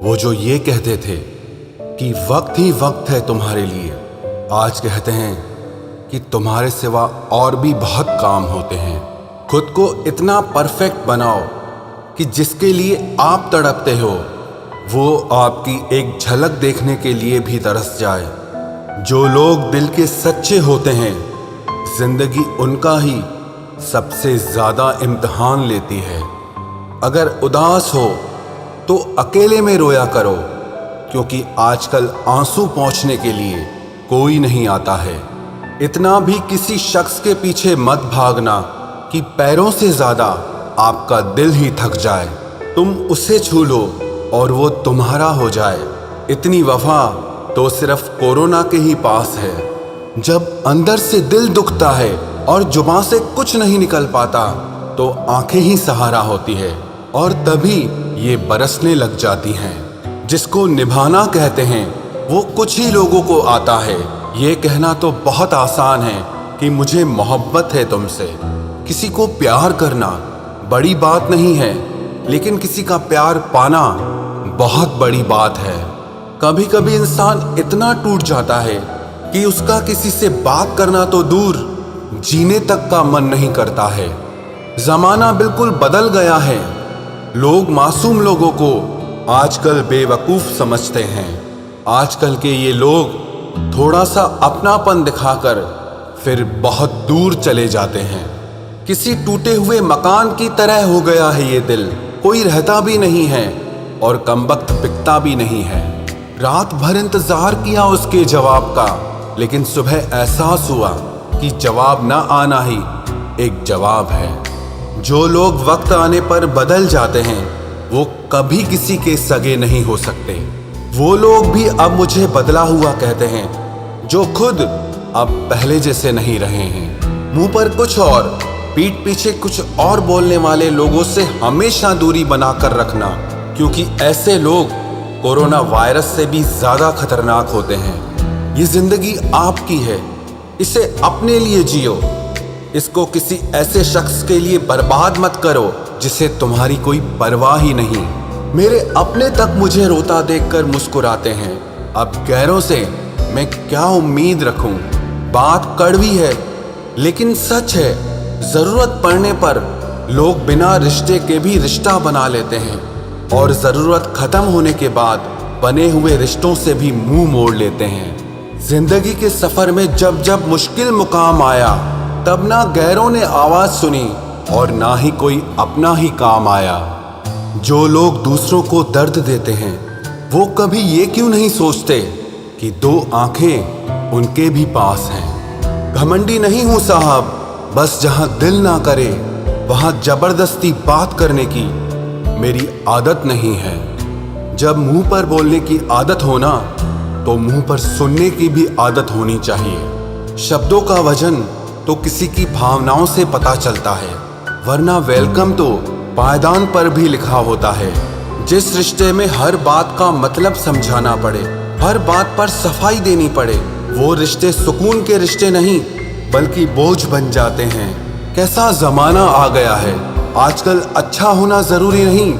वो जो ये कहते थे कि वक्त ही वक्त है तुम्हारे लिए, आज कहते हैं कि तुम्हारे सिवा और भी बहुत काम होते हैं। खुद को इतना परफेक्ट बनाओ कि जिसके लिए आप तड़पते हो वो आपकी एक झलक देखने के लिए भी तरस जाए। जो लोग दिल के सच्चे होते हैं, जिंदगी उनका ही सबसे ज़्यादा इम्तिहान लेती है। अगर उदास हो तो अकेले में रोया करो, क्योंकि आजकल आंसू पोंछने के लिए कोई नहीं आता है। इतना भी किसी शख्स के पीछे मत भागना कि पैरों से ज़्यादा आपका दिल ही थक जाए। तुम उसे छू लो और वो तुम्हारा हो जाए। इतनी वफा तो सिर्फ कोरोना के ही पास है। जब अंदर से दिल दुखता है और जुबान से कुछ नहीं निकल पाता तो आंखें ही सहारा होती है, और तभी ये बरसने लग जाती हैं। जिसको निभाना कहते हैं वो कुछ ही लोगों को आता है। ये कहना तो बहुत आसान है कि मुझे मोहब्बत है तुमसे। किसी को प्यार करना बड़ी बात नहीं है, लेकिन किसी का प्यार पाना बहुत बड़ी बात है। कभी कभी इंसान इतना टूट जाता है कि उसका किसी से बात करना तो दूर, जीने तक का मन नहीं करता है। जमाना बिल्कुल बदल गया है। लोग मासूम लोगों को आजकल बेवकूफ़ समझते हैं। आजकल के ये लोग थोड़ा सा अपनापन दिखाकर फिर बहुत दूर चले जाते हैं। किसी टूटे हुए मकान की तरह हो गया है ये दिल। कोई रहता भी नहीं है और कमबख्त बिकता भी नहीं है। रात भर इंतजार किया उसके जवाब का, लेकिन सुबह एहसास हुआ कि जवाब ना आना ही एक जवाब है। जो लोग वक्त आने पर बदल जाते हैं वो कभी किसी के सगे नहीं हो सकते। वो लोग भी अब मुझे बदला हुआ कहते हैं, जो खुद अब पहले जैसे नहीं रहे हैं। मुंह पर कुछ और पीठ पीछे कुछ और बोलने वाले लोगों से हमेशा दूरी बनाकर रखना, क्योंकि ऐसे लोग कोरोना वायरस से भी ज्यादा खतरनाक होते हैं। ये जिंदगी आपकी है, इसे अपने लिए जियो। इसको किसी ऐसे शख्स के लिए बर्बाद मत करो जिसे तुम्हारी कोई परवाह ही नहीं। मेरे अपने तक मुझे रोता देखकर मुस्कुराते हैं। अब गैरों से मैं क्या उम्मीद रखूं? बात कड़वी है लेकिन सच है। जरूरत पड़ने पर लोग बिना रिश्ते के भी रिश्ता बना लेते हैं, और जरूरत खत्म होने के बाद बने हुए रिश्तों से भी मुंह मोड़ लेते हैं। जिंदगी के सफर में जब जब मुश्किल मुकाम आया, तब ना गैरों ने आवाज सुनी और ना ही कोई अपना ही काम आया। जो लोग दूसरों को दर्द देते हैं वो कभी ये क्यों नहीं सोचते कि दो आंखें उनके भी पास हैं। घमंडी नहीं हूं साहब, बस जहां दिल ना करे वहां जबरदस्ती बात करने की मेरी आदत नहीं है। जब मुंह पर बोलने की आदत हो ना, तो मुंह पर सुनने की भी आदत होनी चाहिए। शब्दों का वजन तो किसी की भावनाओं से पता चलता है, वरना वेलकम तो पायदान पर भी लिखा होता है। जिस रिश्ते में हर बात का मतलब समझाना पड़े, हर बात पर सफाई देनी पड़े, वो रिश्ते सुकून के रिश्ते नहीं बल्कि बोझ बन जाते हैं। कैसा जमाना आ गया है। आजकल अच्छा होना जरूरी नहीं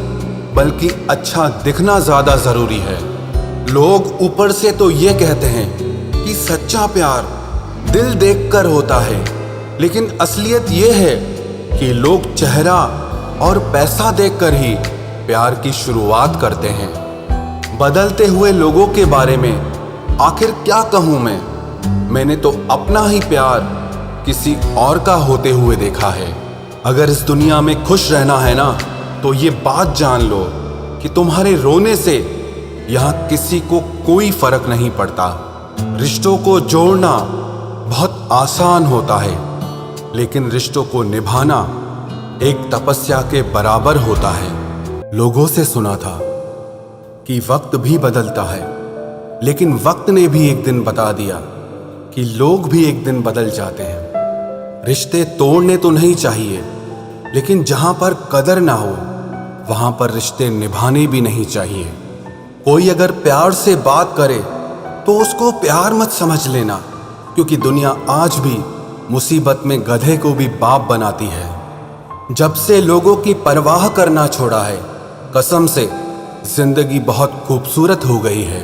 बल्कि अच्छा दिखना ज्यादा जरूरी है। लोग ऊपर से तो ये कहते हैं कि सच्चा प्यार दिल देखकर होता है, लेकिन असलियत ये है कि लोग चेहरा और पैसा देखकर ही प्यार की शुरुआत करते हैं। बदलते हुए लोगों के बारे में आखिर क्या कहूँ मैं? मैंने तो अपना ही प्यार किसी और का होते हुए देखा है। अगर इस दुनिया में खुश रहना है ना, तो ये बात जान लो कि तुम्हारे रोने से यहाँ किसी को कोई फर्क नहीं पड़ता। रिश्तों को जोड़ना बहुत आसान होता है, लेकिन रिश्तों को निभाना एक तपस्या के बराबर होता है। लोगों से सुना था कि वक्त भी बदलता है, लेकिन वक्त ने भी एक दिन बता दिया कि लोग भी एक दिन बदल जाते हैं। रिश्ते तोड़ने तो नहीं चाहिए, लेकिन जहां पर कदर ना हो वहां पर रिश्ते निभाने भी नहीं चाहिए। कोई अगर प्यार से बात करे तो उसको प्यार मत समझ लेना, क्योंकि दुनिया आज भी मुसीबत में गधे को भी बाप बनाती है। जब से लोगों की परवाह करना छोड़ा है, कसम से जिंदगी बहुत खूबसूरत हो गई है।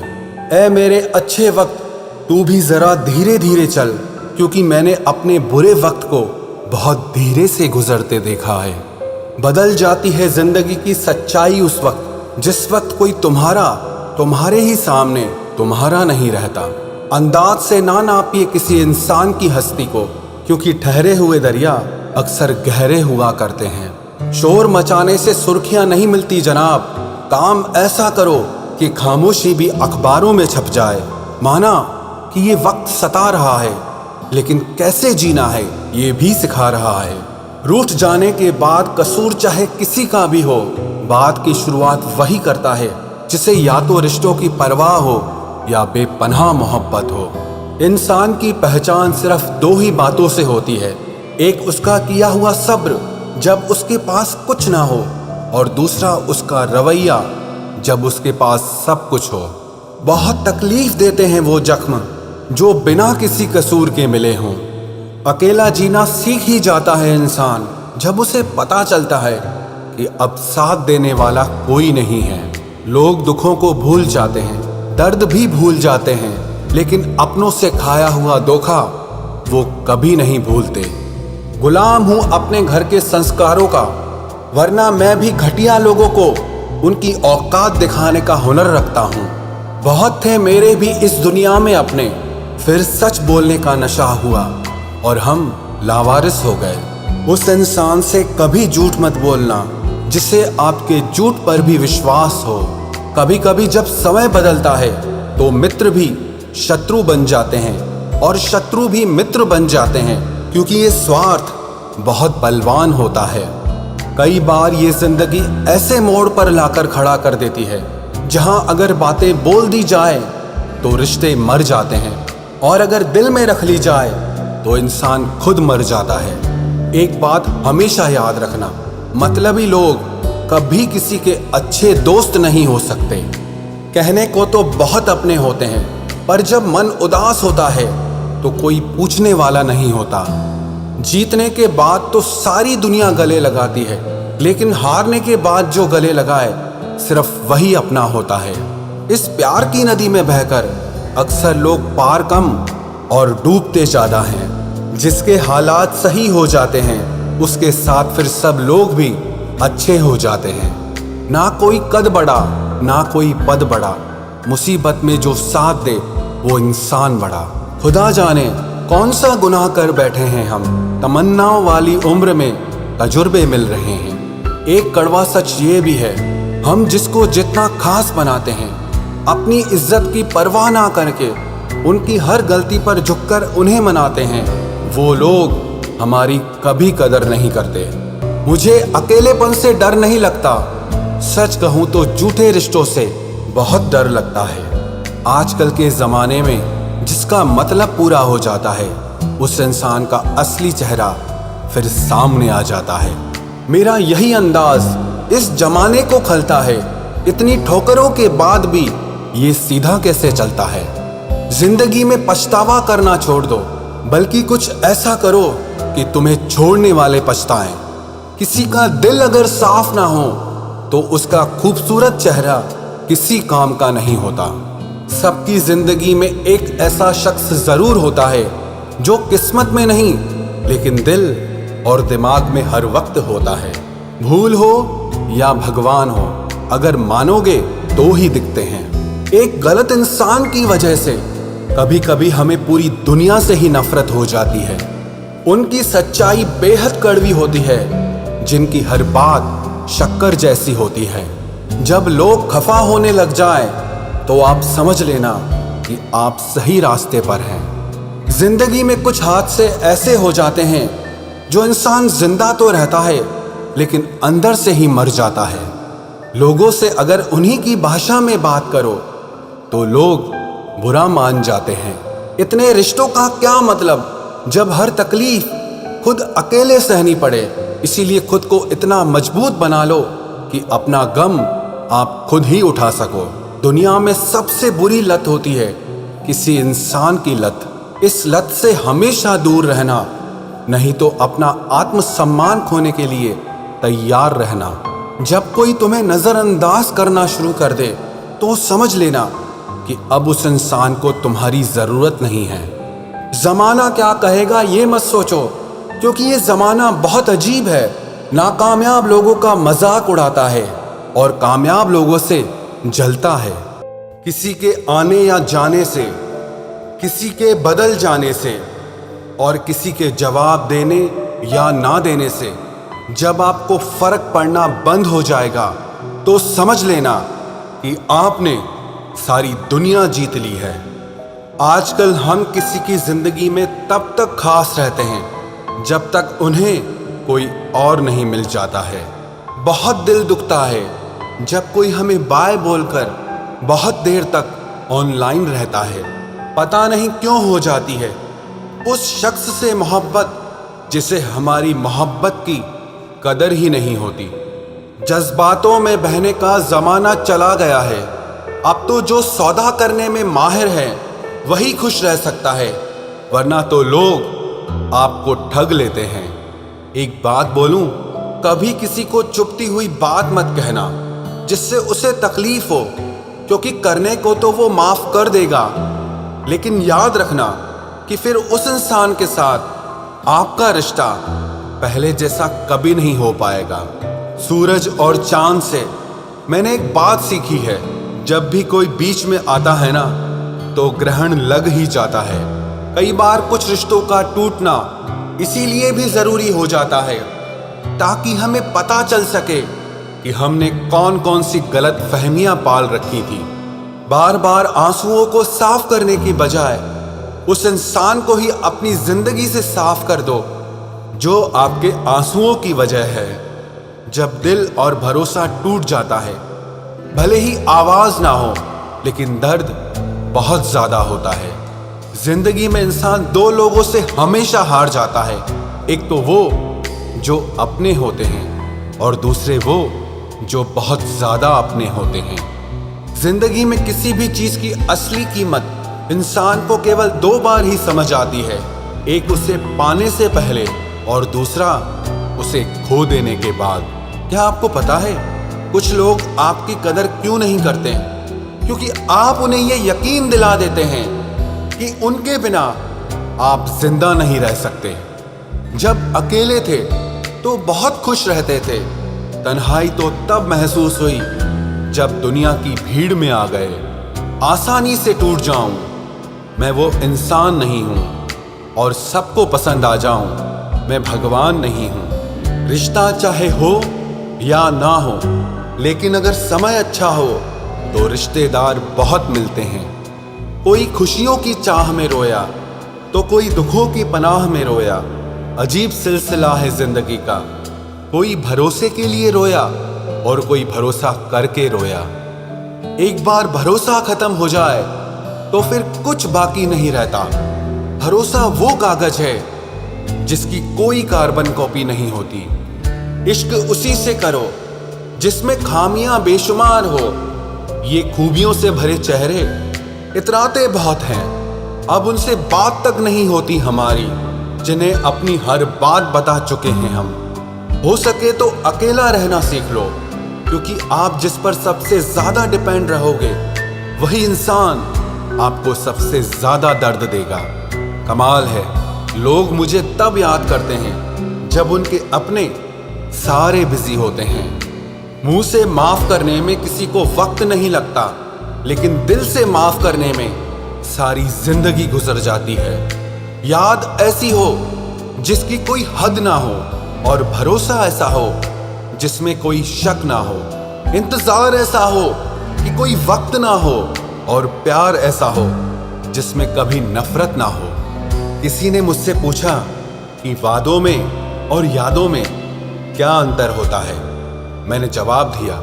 ऐ मेरे अच्छे वक्त, तू भी जरा धीरे धीरे चल, क्योंकि मैंने अपने बुरे वक्त को बहुत धीरे से गुजरते देखा है। बदल जाती है जिंदगी की सच्चाई उस वक्त जिस वक्त कोई तुम्हारे ही सामने तुम्हारा नहीं रहता। अंदाज से ना नापिए किसी इंसान की हस्ती को, क्योंकि ठहरे हुए दरिया अक्सर गहरे हुआ करते हैं। शोर मचाने से सुर्खियां नहीं मिलती जनाब, काम ऐसा करो कि खामोशी भी अखबारों में छप जाए। माना कि ये वक्त सता रहा है, लेकिन कैसे जीना है ये भी सिखा रहा है। रूठ जाने के बाद कसूर चाहे किसी का भी हो, बात की शुरुआत वही करता है जिसे या तो रिश्तों की परवाह हो या बेपनाह मोहब्बत हो। इंसान की पहचान सिर्फ दो ही बातों से होती है, एक उसका किया हुआ सब्र जब उसके पास कुछ ना हो, और दूसरा उसका रवैया जब उसके पास सब कुछ हो। बहुत तकलीफ देते हैं वो जख्म जो बिना किसी कसूर के मिले हों। अकेला जीना सीख ही जाता है इंसान जब उसे पता चलता है कि अब साथ देने वाला कोई नहीं है। लोग दुखों को भूल जाते हैं, दर्द भी भूल जाते हैं, लेकिन अपनों से खाया हुआ धोखा वो कभी नहीं भूलते। गुलाम हूं अपने घर के संस्कारों का, वरना मैं भी घटिया लोगों को उनकी औकात दिखाने का हुनर रखता हूं। बहुत थे मेरे भी इस दुनिया में अपने, फिर सच बोलने का नशा हुआ और हम लावारिस हो गए। उस इंसान से कभी झूठ मत बोलना जिसे आपके झूठ पर भी विश्वास हो। कभी कभी जब समय बदलता है तो मित्र भी शत्रु बन जाते हैं और शत्रु भी मित्र बन जाते हैं, क्योंकि ये स्वार्थ बहुत बलवान होता है। कई बार ये जिंदगी ऐसे मोड़ पर लाकर खड़ा कर देती है जहां अगर बातें बोल दी जाए तो रिश्ते मर जाते हैं, और अगर दिल में रख ली जाए तो इंसान खुद मर जाता है। एक बात हमेशा याद रखना, मतलबी लोग कभी किसी के अच्छे दोस्त नहीं हो सकते। कहने को तो बहुत अपने होते हैं, पर जब मन उदास होता है तो कोई पूछने वाला नहीं होता। जीतने के बाद तो सारी दुनिया गले लगाती है, लेकिन हारने के बाद जो गले लगाए सिर्फ वही अपना होता है। इस प्यार की नदी में बहकर अक्सर लोग पार कम और डूबते ज्यादा हैं। जिसके हालात सही हो जाते हैं उसके साथ फिर सब लोग भी अच्छे हो जाते हैं। ना कोई कद बड़ा ना कोई पद बड़ा, मुसीबत में जो साथ दे वो इंसान बड़ा। खुदा जाने कौन सा गुनाह कर बैठे हैं हम, तमन्नाओं वाली उम्र में तजुर्बे मिल रहे हैं। एक कड़वा सच ये भी है, हम जिसको जितना खास बनाते हैं, अपनी इज्जत की परवाह ना करके उनकी हर गलती पर झुककर उन्हें मनाते हैं, वो लोग हमारी कभी कदर नहीं करते। मुझे अकेलेपन से डर नहीं लगता, सच कहूं तो झूठे रिश्तों से बहुत डर लगता है। आजकल के ज़माने में जिसका मतलब पूरा हो जाता है, उस इंसान का असली चेहरा फिर सामने आ जाता है। मेरा यही अंदाज इस जमाने को खलता है, इतनी ठोकरों के बाद भी ये सीधा कैसे चलता है। जिंदगी में पछतावा करना छोड़ दो, बल्कि कुछ ऐसा करो कि तुम्हें छोड़ने वाले पछताएं। किसी का दिल अगर साफ ना हो तो उसका खूबसूरत चेहरा किसी काम का नहीं होता। सबकी जिंदगी में एक ऐसा शख्स जरूर होता है जो किस्मत में नहीं लेकिन दिल और दिमाग में हर वक्त होता है। भूल हो या भगवान हो, अगर मानोगे तो ही दिखते हैं। एक गलत इंसान की वजह से कभी कभी हमें पूरी दुनिया से ही नफरत हो जाती है। उनकी सच्चाई बेहद कड़वी होती है, जिनकी हर बात शक्कर जैसी होती है। जब लोग खफा होने लग जाए तो आप समझ लेना कि आप सही रास्ते पर हैं। जिंदगी में कुछ हादसे ऐसे हो जाते हैं जो इंसान जिंदा तो रहता है लेकिन अंदर से ही मर जाता है। लोगों से अगर उन्हीं की भाषा में बात करो तो लोग बुरा मान जाते हैं। इतने रिश्तों का क्या मतलब जब हर तकलीफ खुद अकेले सहनी पड़े। इसीलिए खुद को इतना मजबूत बना लो कि अपना गम आप खुद ही उठा सको। दुनिया में सबसे बुरी लत होती है किसी इंसान की लत। इस लत से हमेशा दूर रहना, नहीं तो अपना आत्मसम्मान खोने के लिए तैयार रहना। जब कोई तुम्हें नजरअंदाज करना शुरू कर दे तो समझ लेना कि अब उस इंसान को तुम्हारी जरूरत नहीं है। जमाना क्या कहेगा ये मत सोचो, क्योंकि ये जमाना बहुत अजीब है। नाकामयाब लोगों का मजाक उड़ाता है और कामयाब लोगों से जलता है। किसी के आने या जाने से, किसी के बदल जाने से और किसी के जवाब देने या ना देने से जब आपको फर्क पड़ना बंद हो जाएगा तो समझ लेना कि आपने सारी दुनिया जीत ली है। आजकल हम किसी की जिंदगी में तब तक खास रहते हैं जब तक उन्हें कोई और नहीं मिल जाता है। बहुत दिल दुखता है जब कोई हमें बाय बोलकर बहुत देर तक ऑनलाइन रहता है। पता नहीं क्यों हो जाती है उस शख्स से मोहब्बत जिसे हमारी मोहब्बत की कदर ही नहीं होती। जज्बातों में बहने का जमाना चला गया है। अब तो जो सौदा करने में माहिर है वही खुश रह सकता है, वरना तो लोग आपको ठग लेते हैं। एक बात बोलूं, कभी किसी को चुभती हुई बात मत कहना जिससे उसे तकलीफ हो, क्योंकि करने को तो वो माफ कर देगा, लेकिन याद रखना कि फिर उस इंसान के साथ आपका रिश्ता पहले जैसा कभी नहीं हो पाएगा। सूरज और चांद से मैंने एक बात सीखी है, जब भी कोई बीच में आता है ना तो ग्रहण लग ही जाता है। कई बार कुछ रिश्तों का टूटना इसीलिए भी जरूरी हो जाता है ताकि हमें पता चल सके कि हमने कौन कौन सी गलत फहमियां पाल रखी थी। बार बार आंसुओं को साफ करने की बजाय उस इंसान को ही अपनी जिंदगी से साफ कर दो जो आपके आंसुओं की वजह है। जब दिल और भरोसा टूट जाता है, भले ही आवाज ना हो लेकिन दर्द बहुत ज्यादा होता है। जिंदगी में इंसान दो लोगों से हमेशा हार जाता है, एक तो वो जो अपने होते हैं और दूसरे वो जो बहुत ज्यादा अपने होते हैं। जिंदगी में किसी भी चीज की असली कीमत इंसान को केवल दो बार ही समझ आती है, एक उसे पाने से पहले और दूसरा उसे खो देने के बाद। क्या आपको पता है कुछ लोग आपकी कदर क्यों नहीं करते? क्योंकि आप उन्हें यह यकीन दिला देते हैं कि उनके बिना आप जिंदा नहीं रह सकते। जब अकेले थे तो बहुत खुश रहते थे, तन्हाई तो तब महसूस हुई जब दुनिया की भीड़ में आ गए। आसानी से टूट जाऊं, मैं वो इंसान नहीं हूं, और सबको पसंद आ जाऊं, मैं भगवान नहीं हूं। रिश्ता चाहे हो या ना हो, लेकिन अगर समय अच्छा हो तो रिश्तेदार बहुत मिलते हैं। कोई खुशियों की चाह में रोया तो कोई दुखों की पनाह में रोया। अजीब सिलसिला है जिंदगी का, कोई भरोसे के लिए रोया और कोई भरोसा करके रोया। एक बार भरोसा खत्म हो जाए तो फिर कुछ बाकी नहीं रहता। भरोसा वो कागज है जिसकी कोई कार्बन कॉपी नहीं होती। इश्क उसी से करो जिसमें खामियां बेशुमार हो। ये खूबियों से भरे चेहरे इतराते बहुत हैं, अब उनसे बात तक नहीं होती हमारी, जिन्हें अपनी हर बात बता चुके हैं हम। हो सके तो अकेला रहना सीख लो, क्योंकि आप जिस पर सबसे ज्यादा डिपेंड रहोगे वही इंसान आपको सबसे ज्यादा दर्द देगा। कमाल है, लोग मुझे तब याद करते हैं जब उनके अपने सारे बिजी होते हैं। मुंह से माफ करने में किसी को वक्त नहीं लगता, लेकिन दिल से माफ करने में सारी जिंदगी गुजर जाती है। याद ऐसी हो जिसकी कोई हद ना हो, और भरोसा ऐसा हो जिसमें कोई शक ना हो। इंतजार ऐसा हो कि कोई वक्त ना हो, और प्यार ऐसा हो जिसमें कभी नफरत ना हो। किसी ने मुझसे पूछा कि वादों में और यादों में क्या अंतर होता है। मैंने जवाब दिया,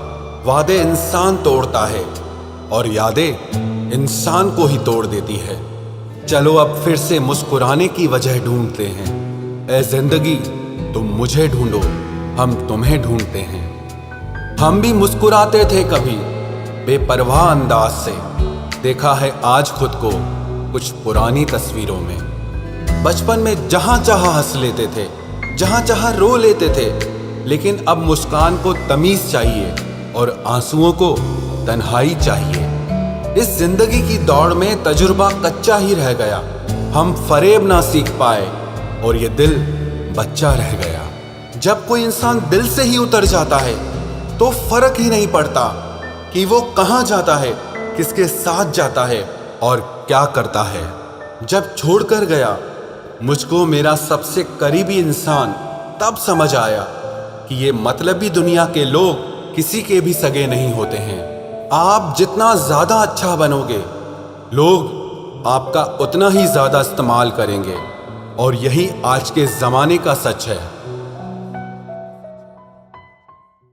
वादे इंसान तोड़ता है और यादें इंसान को ही तोड़ देती है। चलो अब फिर से मुस्कुराने की वजह ढूंढते हैं। ऐ जिंदगी तुम मुझे ढूंढो, हम तुम्हें ढूंढते हैं। हम भी मुस्कुराते थे कभी बेपरवाह अंदाज से, देखा है आज खुद को कुछ पुरानी तस्वीरों में। बचपन में जहां चाहा हंस लेते थे, जहां चाहा रो लेते थे, लेकिन अब मुस्कान को तमीज चाहिए और आंसुओं को तन्हाई चाहिए। इस जिंदगी की दौड़ में तजुर्बा कच्चा ही रह गया, हम फरेब ना सीख पाए और ये दिल बच्चा रह गया। जब कोई इंसान दिल से ही उतर जाता है तो फर्क ही नहीं पड़ता कि वो कहाँ जाता है, किसके साथ जाता है और क्या करता है। जब छोड़कर गया मुझको मेरा सबसे करीबी इंसान, तब समझ आया कि ये मतलबी दुनिया के लोग किसी के भी सगे नहीं होते हैं। आप जितना ज़्यादा अच्छा बनोगे, लोग आपका उतना ही ज़्यादा इस्तेमाल करेंगे और यही आज के ज़माने का सच है।